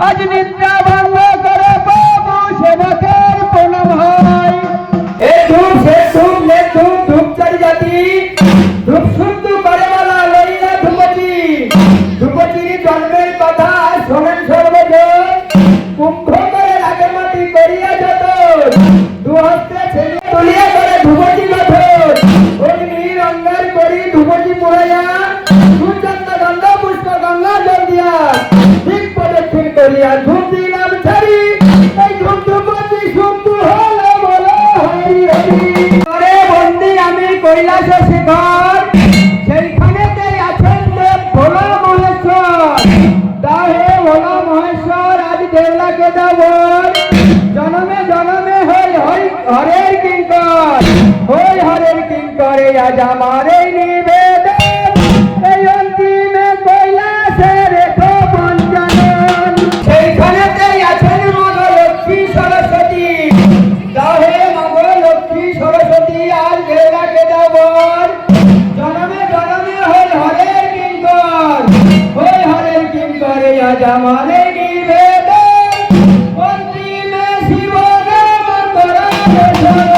আজ নিদ্রা ভঙ্গ করে বাবু সেবকের প্রণাম হয়। এ ধূপ সে ধূপ নে ধূপ ধূপ চারি জাতি ধূপ শুদ্ধ করে বলা লইলা ধূপতি ধূপতির জন্মের কথা শোনেন সর্বজন কুম্ভ করে রাগে মাটি করিয়া যত দুহস্তে ছেলে তুলিয়া করে ধূপতি গঠন অগ্নি অঙ্গার করি ধূপতি পুরাইয়া সুচন্দ গঙ্গা পুষ্প গঙ্গা জল দিয়া ঠিক প্রদক্ষিণ করিয়া ধূপ দিলাম ছাড়ি এই ধূপ ধূপতি শুদ্ধ হলো বলো হরি হরি। আরে বন্দি আমি কৈলাসে শিখর সেইখানেতে আছেন দেব ভোলা মহেশ্বর দাও হে ভোলা মহেশ্বর আজ দেবলাকে দাও জনমে জনমে হই হরি হরের কিঙ্কর হই হরের কিঙ্করে আজ আমার এই নিবেদন এই অন্তিমে কৈলাসে রেখো পঞ্চানন। সেইখানেতেই আছেন মা লক্ষ্মী সরস্বতী দাও হে মা লক্ষ্মী সরস্বতী আজ দেবলাকে দাও জনমে জনমে হই হরের কিঙ্কর হই হরের কিঙ্করে আজ আমার এই নিবেদন অন্তিমে শিব নাম করাবে শরণ।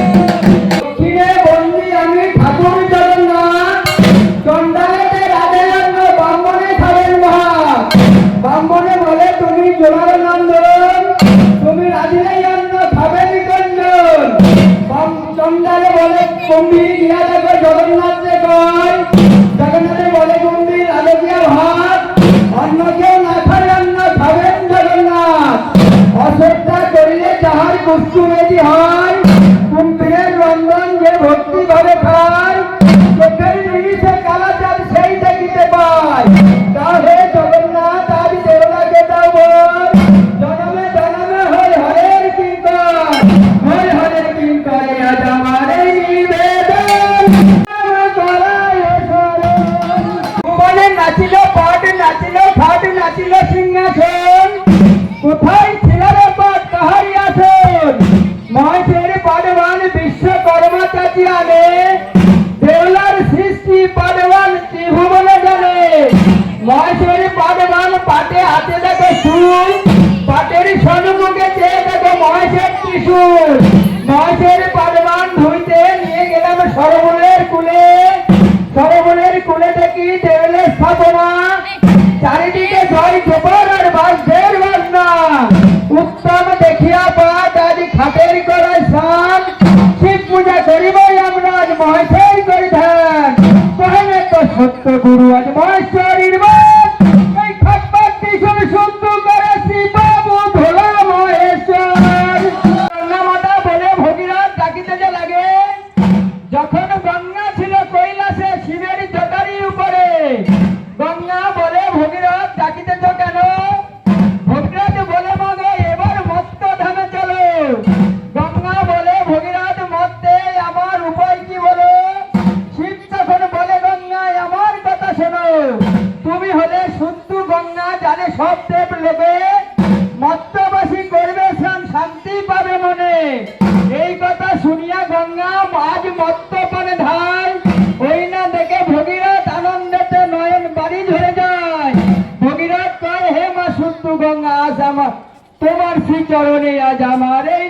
দক্ষিণে বন্দি আমি ঠাকুর জগন্নাথ চন্ডালেতে রাধেরঙ্গ ব্রাহ্মণে খাবেন ভাত ব্রাহ্মণে বলে তুমি জোড়ার নন্দন তুমি রাধিরাই অন্ন খাবেন গঞ্জন চন্ডালে বলে কুম্ভীর গিয়া দেখো জগন্নাথে কয় জগন্নাথে বলে কুম্ভীর রাধে ভাত অন্য কেউ না খায় অন্ন খাবেন জগন্নাথ অশ্রদ্ধা করিলে যাহার কুষ্ঠুমেদি হয় কুম্ভীরের রন্ধন যে ভক্তি ভাবে খায় চোখের জিনিসে কালাচার সেই দেখিতে পায় তা হে জগন্নাথ আজ দেবলাকে দাও জনমে জনমে হই হরের কিঙ্কর হই হরের কিঙ্করে আজ আমার এই নিবেদন করায় শরণ। ভুবনে নাচিল পাট নাচিল ফাট নাচিল সিংহাসন কোথায় ছিল রে পাট কাহারি আসন মহেশের পাডবান বিশ্বকর্মা চাচি আনে দেওলার সৃষ্টি পাডবান ত্রিভুবনে জানে মহেশের পাডবান পাটে হাতে দেখো সুর পাটের সম্মুখে চেয়ে দেখো মহেশের ত্রিশূল মহেশের পাডবান ধুইতে নিয়ে গেলাম সরবনের কুলে দেখি দেওলের স্থাপনা চারিদিকে জয় জোপর আর বাঁশদের বাজনা উত্তম দেখিয়া পাট আজ খাটের করায় স্নান শিব পূজা করিবই আমরা আজ মহেশের করি ধ্যান কহেন তো সত্য গুরু আজ মহেশ্বরীর বাদ এই খাট পাট ত্রিশূল শুদ্ধ করে শিবাবু ভোলা মহেশ্বর। গঙ্গা মাতা বলে ভগীরথ ডাকিতে যে লাগে যখন গঙ্গা ছিল কৈলাসে শিবের জটারির উপরে গঙ্গা বলে ভগীরথ ডাকিতেছ কেন ভগীরথ বলে মাগে এবার মত্ত ধামে চলো গঙ্গা বলে ভগীরথ মত্তে আমার উপায় কি বলো শিব তখন বলে গঙ্গায় আমার কথা শোনো তুমি হলে শুদ্ধ গঙ্গা জানে সব দেব লোকে মত্তবাসী করবে স্নান শান্তি পাবে মনে এই কথা শুনিয়া গঙ্গা আজ মত্ত পানে ধার ওই না দেখে ভগীরথ আনন্দেতে নয়ন বাড়ি ধরে যায় ভগীরথ কয় হে মা শুদ্ধ গঙ্গা আজ আমার তোমার শ্রী চরণে আজ আমার এই